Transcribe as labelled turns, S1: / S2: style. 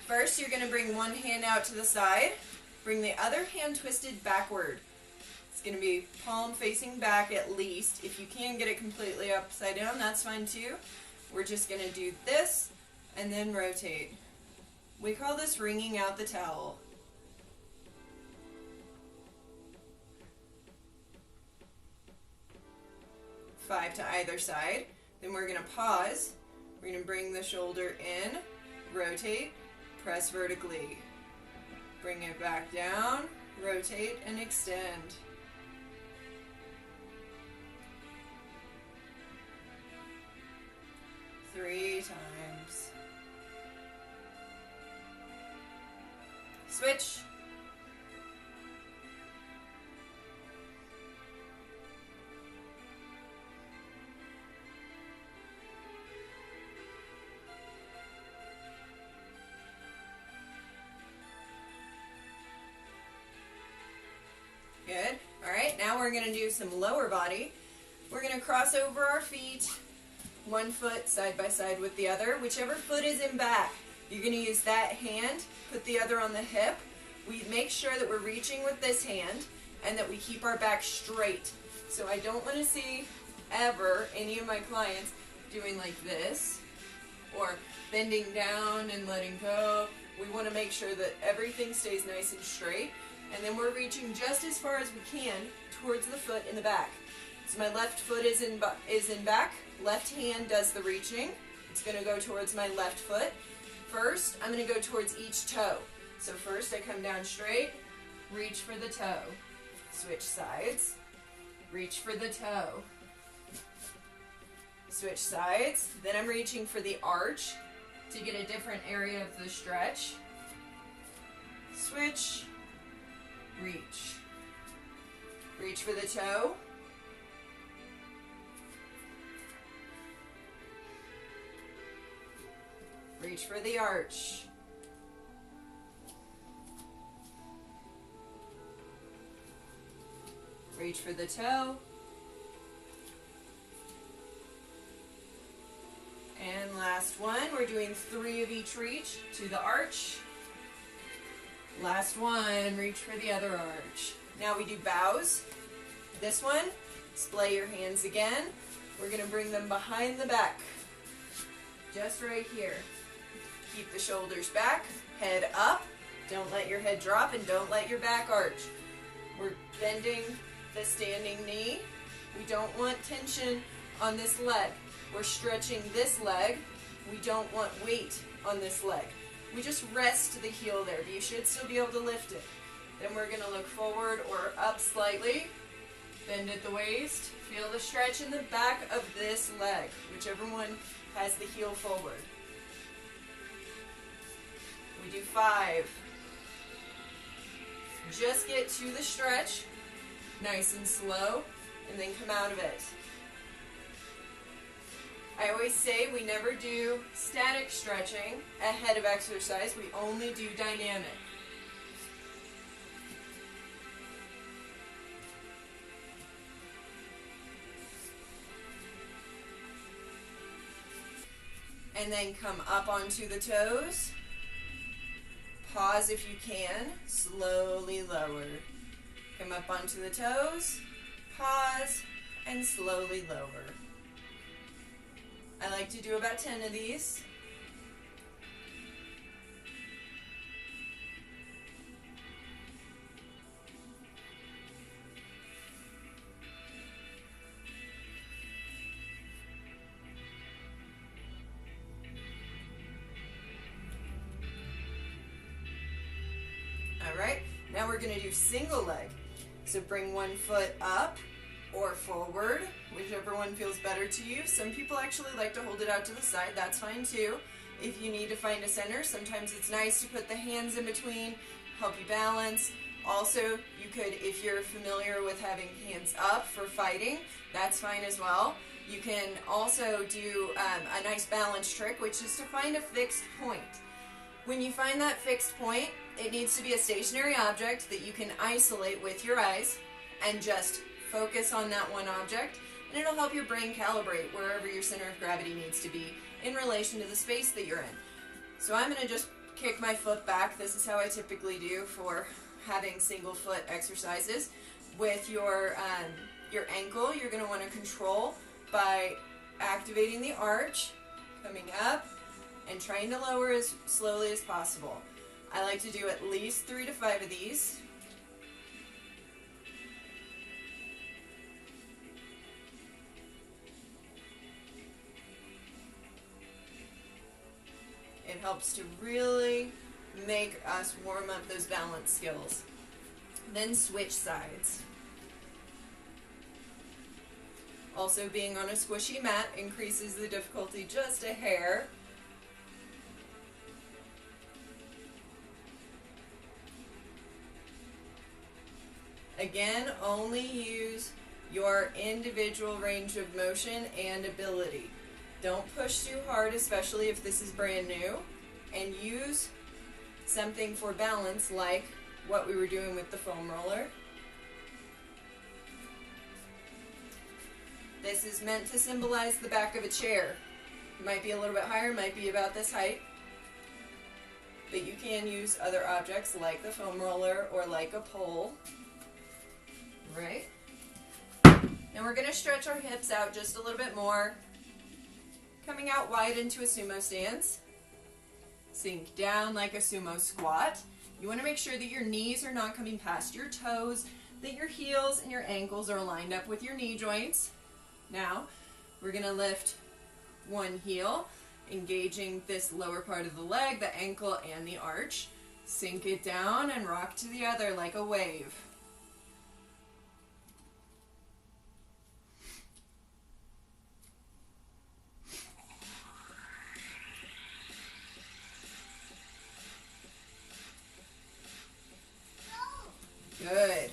S1: First, you're going to bring one hand out to the side. Bring the other hand twisted backward. It's going to be palm facing back at least. If you can get it completely upside down, that's fine too. We're just going to do this and then rotate. We call this wringing out the towel. 5 to either side. Then we're going to pause. We're going to bring the shoulder in, rotate, press vertically. Bring it back down, rotate, and extend. Three times. Switch. Good. All right, now we're going to do some lower body. We're going to cross over our feet, one foot side by side with the other. Whichever foot is in back, you're going to use that hand, put the other on the hip. We make sure that we're reaching with this hand and that we keep our back straight. So I don't want to see ever any of my clients doing like this or bending down and letting go. We want to make sure that everything stays nice and straight. And then we're reaching just as far as we can towards the foot in the back. So my left foot is in back. Left hand does the reaching. It's going to go towards my left foot. First, I'm going to go towards each toe. So first I come down straight, reach for the toe. Switch sides, reach for the toe. Switch sides. Then I'm reaching for the arch to get a different area of the stretch. Switch. Reach. Reach for the toe. Reach for the arch. Reach for the toe. And last one, we're doing 3 of each reach to the arch. Last one, reach for the other arch. Now we do bows. This one, splay your hands again. We're going to bring them behind the back. Just right here. Keep the shoulders back, head up. Don't let your head drop and don't let your back arch. We're bending the standing knee. We don't want tension on this leg. We're stretching this leg. We don't want weight on this leg. We just rest the heel there, but you should still be able to lift it. Then we're going to look forward or up slightly. Bend at the waist. Feel the stretch in the back of this leg, whichever one has the heel forward. We do 5. Just get to the stretch, nice and slow, and then come out of it. I always say we never do static stretching ahead of exercise. We only do dynamic. And then come up onto the toes. Pause if you can. Slowly lower. Come up onto the toes. Pause and slowly lower. I like to do about 10 of these. All right, now we're going to do single leg. So bring one foot up or forward, whichever one feels better to you. Some people actually like to hold it out to the side. That's fine too. If you need to find a center, sometimes it's nice to put the hands in between, help you balance. Also, you could, if you're familiar with having hands up for fighting, that's fine as well. You can also do a nice balance trick, which is to find a fixed point. When you find that fixed point, it needs to be a stationary object that you can isolate with your eyes and just focus on that one object, and it'll help your brain calibrate wherever your center of gravity needs to be in relation to the space that you're in. So I'm going to just kick my foot back. This is how I typically do for having single foot exercises. With your ankle, you're going to want to control by activating the arch, coming up, and trying to lower as slowly as possible. I like to do at least 3 to 5 of these. It helps to really make us warm up those balance skills. Then switch sides. Also, being on a squishy mat increases the difficulty just a hair. Again, only use your individual range of motion and ability. Don't push too hard, especially if this is brand new, and use something for balance like what we were doing with the foam roller. This is meant to symbolize the back of a chair. It might be a little bit higher, might be about this height, but you can use other objects like the foam roller or like a pole. Right? Now we're going to stretch our hips out just a little bit more, coming out wide into a sumo stance. Sink down like a sumo squat. You want to make sure that your knees are not coming past your toes, that your heels and your ankles are lined up with your knee joints. Now, we're going to lift one heel, engaging this lower part of the leg, the ankle and the arch. Sink it down and rock to the other like a wave. Good.